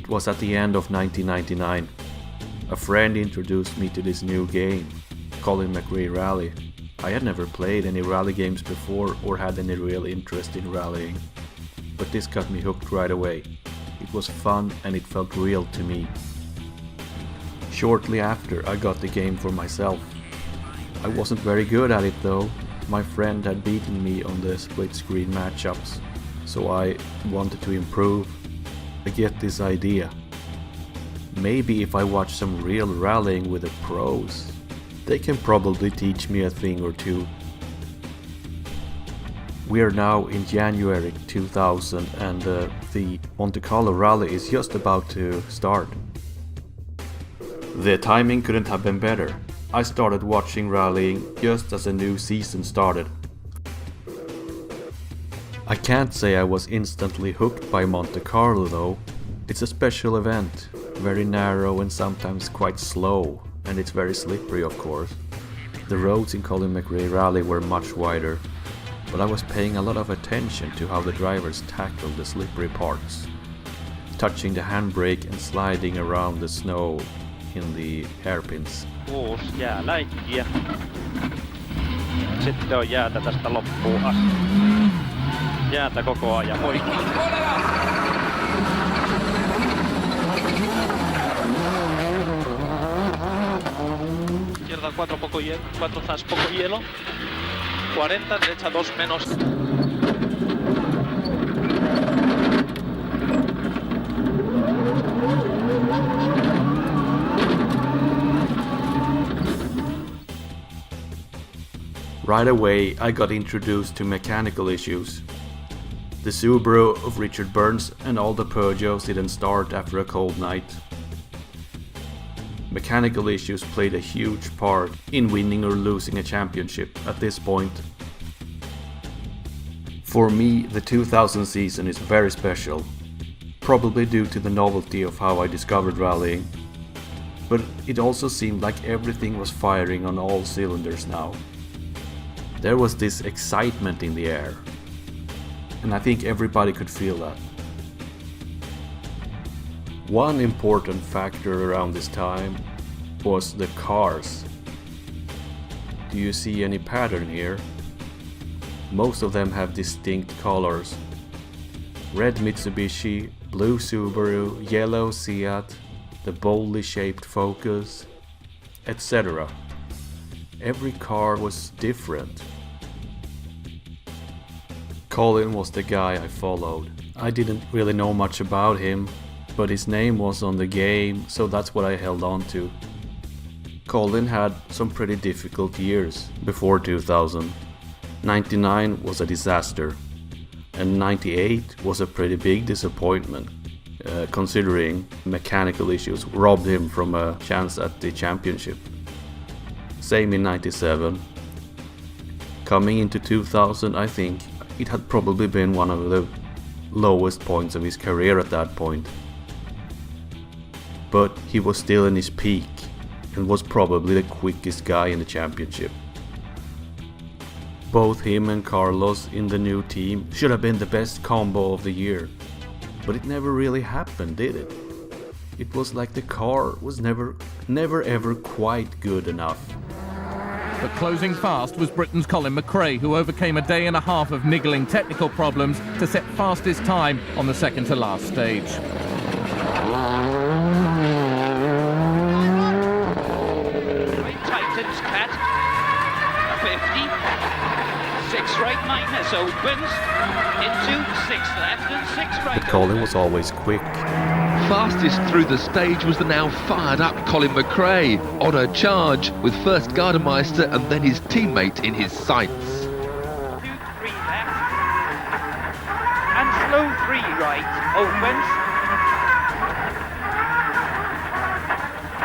It was at the end of 1999. A friend introduced me to this new game, Colin McRae Rally. I had never played any rally games before or had any real interest in rallying, but this got me hooked right away. It was fun and it felt real to me. Shortly after, I got the game for myself. I wasn't very good at it though. My friend had beaten me on the split screen matchups, so I wanted to improve. I get this idea. Maybe if I watch some real rallying with the pros, they can probably teach me a thing or two. We are now in January 2000 and the Monte Carlo rally is just about to start. The timing couldn't have been better. I started watching rallying just as a new season started. I can't say I was instantly hooked by Monte Carlo though. It's a special event, very narrow and sometimes quite slow, and it's very slippery of course. The roads in Colin McRae Rally were much wider, but I was paying a lot of attention to how the drivers tackled the slippery parts, touching the handbrake and sliding around the snow in the hairpins. Jääläikkiä. Sitten on jäätä tästä loppuun asti. Jäätä koko ajan poikki. Izquierda 4 fast poco hielo. 40, derecha 2 menos. Right away, I got introduced to mechanical issues. The Subaru of Richard Burns and all the Peugeots didn't start after a cold night. Mechanical issues played a huge part in winning or losing a championship at this point. For me, the 2000 season is very special, probably due to the novelty of how I discovered rallying. But it also seemed like everything was firing on all cylinders now. There was this excitement in the air, and I think everybody could feel that. One important factor around this time was the cars. Do you see any pattern here? Most of them have distinct colors. Red Mitsubishi, blue Subaru, yellow Seat, the boldly shaped Focus, etc. Every car was different. Colin was the guy I followed. I didn't really know much about him, but his name was on the game, so that's what I held on to. Colin had some pretty difficult years before 2000. 99 was a disaster, and 98 was a pretty big disappointment, considering mechanical issues robbed him from a chance at the championship. Same in 97. Coming into 2000, I think it had probably been one of the lowest points of his career at that point. But he was still in his peak and was probably the quickest guy in the championship. Both him and Carlos in the new team should have been the best combo of the year, but it never really happened, did it? It was like the car was never ever quite good enough. But closing fast was Britain's Colin McRae, who overcame a day and a half of niggling technical problems to set fastest time on the second to last stage. Tightens cat. 50. 6 right minus opens. Into 6 left and 6 right. But Colin was always quick. Fastest through the stage was the now fired up Colin McRae, on a charge with first Gardemeister and then his teammate in his sights. 2, 3 left. And slow 3 right opens.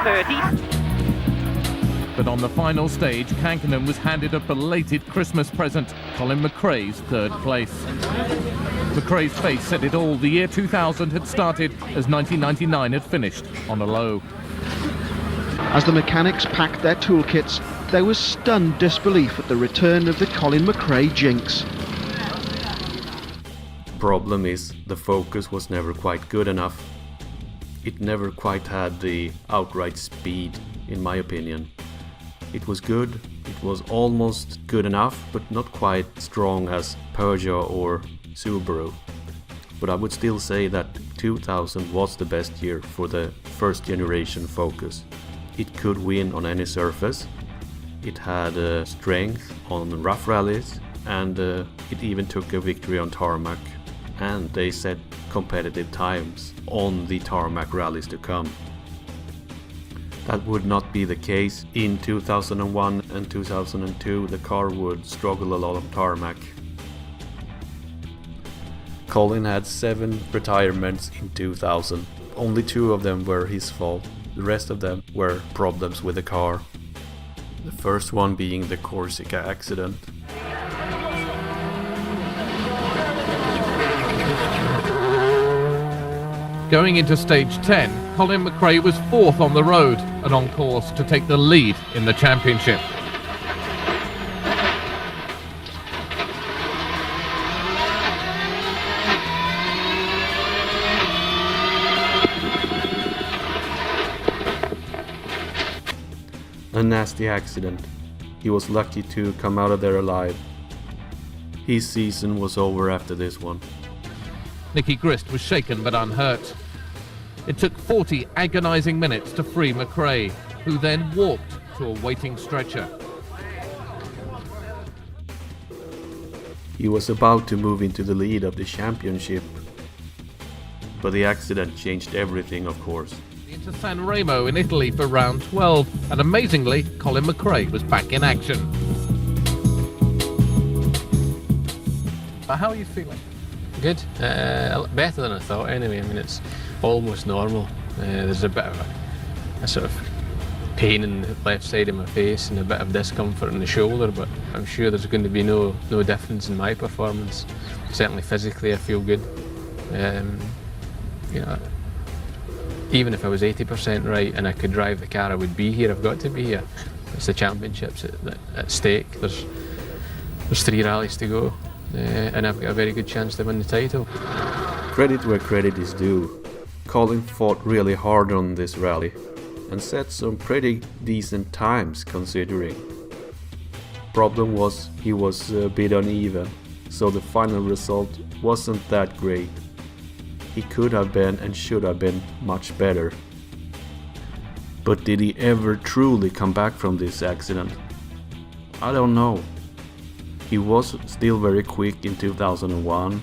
30. But on the final stage, Kankkunen was handed a belated Christmas present, Colin McRae's third place. McRae's face said it all. The year 2000 had started as 1999 had finished on a low. As the mechanics packed their toolkits, there was stunned disbelief at the return of the Colin McRae jinx. Problem is, the Focus was never quite good enough. it never quite had the outright speed, in my opinion. It was good, it was almost good enough, but not quite strong as Peugeot or Subaru. But I would still say that 2000 was the best year for the first generation Focus. It could win on any surface, it had strength on rough rallies, and it even took a victory on Tarmac, and they set competitive times on the Tarmac rallies to come. That would not be the case in 2001 and 2002. The car would struggle a lot on Tarmac. Colin had 7 retirements in 2000. Only 2 of them were his fault. The rest of them were problems with the car. The first one being the Corsica accident. Going into stage 10, Colin McRae was 4th on the road and on course to take the lead in the championship. A nasty accident. He was lucky to come out of there alive. His season was over after this one. Nicky Grist was shaken but unhurt. It took 40 agonising minutes to free McRae, who then walked to a waiting stretcher. He was about to move into the lead of the championship, but the accident changed everything, of course. Into San Remo in Italy for round 12, and amazingly, Colin McRae was back in action. How are you feeling? Good, better than I thought anyway. I mean, it's almost normal. There's a bit of a sort of pain in the left side of my face and a bit of discomfort in the shoulder, but I'm sure there's going to be no difference in my performance. Certainly physically I feel good. You know, even if I was 80% right and I could drive the car, I would be here. I've got to be here. It's the championships at stake. There's 3 rallies to go. And I've got a very good chance to win the title. Credit where credit is due. Colin fought really hard on this rally and set some pretty decent times considering. Problem was he was a bit uneven, so the final result wasn't that great. He could have been and should have been much better. But did he ever truly come back from this accident? I don't know. He was still very quick in 2001,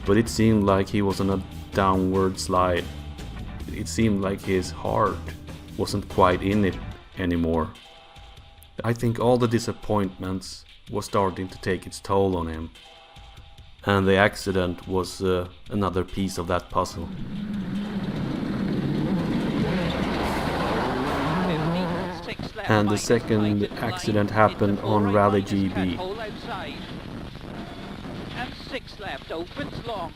but it seemed like he was on a downward slide. It seemed like his heart wasn't quite in it anymore. I think all the disappointments were starting to take its toll on him, and the accident was another piece of that puzzle. And the second accident happened on Rally GB. And 6 left, opens long.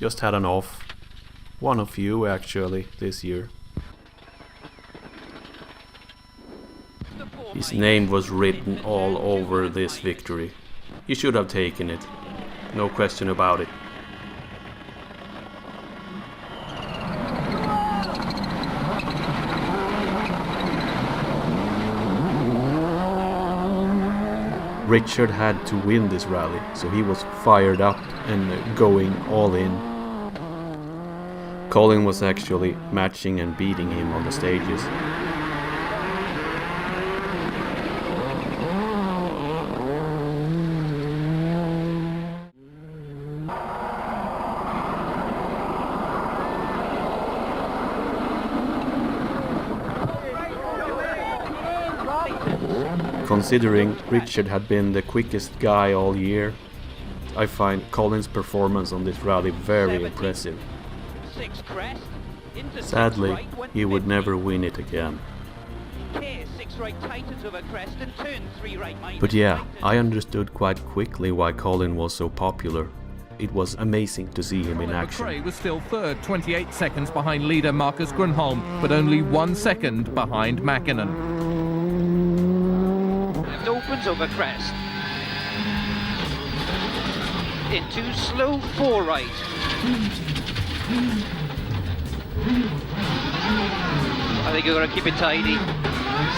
Just had an off. One of few actually this year. His name was written all over this victory. He should have taken it. No question about it. Richard had to win this rally, so he was fired up and going all in. Colin was actually matching and beating him on the stages. Considering Richard had been the quickest guy all year, I find Colin's performance on this rally very impressive. Sadly, he would never win it again. But yeah, I understood quite quickly why Colin was so popular. It was amazing to see him in action. McRae was still 3rd, 28 seconds behind leader Marcus Grönholm, but only 1 second behind Mäkinen. Opens over crest. into slow 4 right. I think you're going to keep it tidy.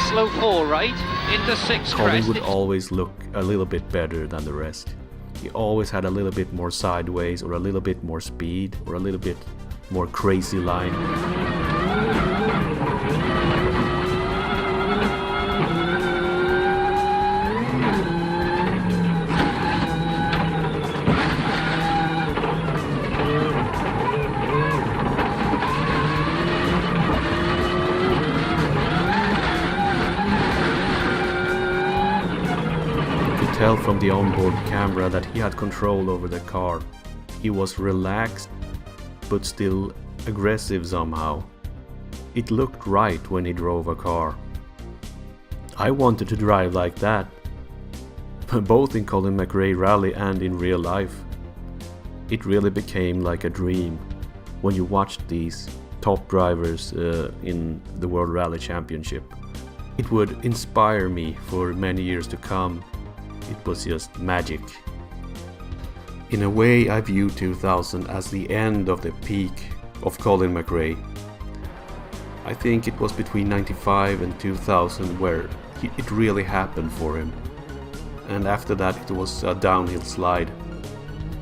Slow 4 right, into 6 Colin crest. would always look a little bit better than the rest. He always had a little bit more sideways, or a little bit more speed, or a little bit more crazy line. Tell from the onboard camera that he had control over the car. He was relaxed, but still aggressive somehow. It looked right when he drove a car. I wanted to drive like that, both in Colin McRae rally and in real life. It really became like a dream when you watched these top drivers in the World Rally Championship. It would inspire me for many years to come. It was just magic. In a way, I view 2000 as the end of the peak of Colin McRae. I think it was between 95 and 2000 where it really happened for him. And after that it was a downhill slide.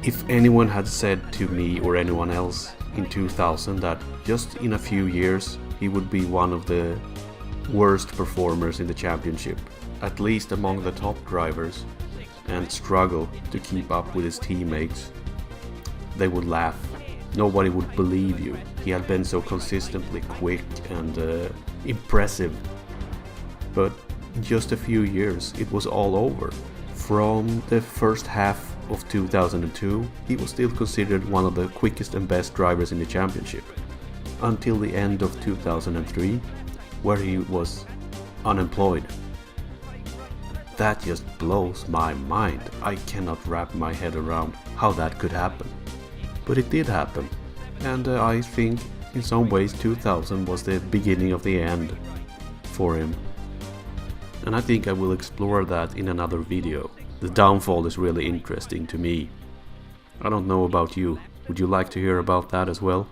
If anyone had said to me or anyone else in 2000 that just in a few years he would be one of the worst performers in the championship, at least among the top drivers, and struggle to keep up with his teammates, they would laugh. Nobody would believe you. He had been so consistently quick and impressive. But in just a few years it was all over. From the first half of 2002 he was still considered one of the quickest and best drivers in the championship, until the end of 2003, where he was unemployed. That just blows my mind. I cannot wrap my head around how that could happen. But it did happen. And I think in some ways 2000 was the beginning of the end for him. And I think I will explore that in another video. The downfall is really interesting to me. I don't know about you. Would you like to hear about that as well?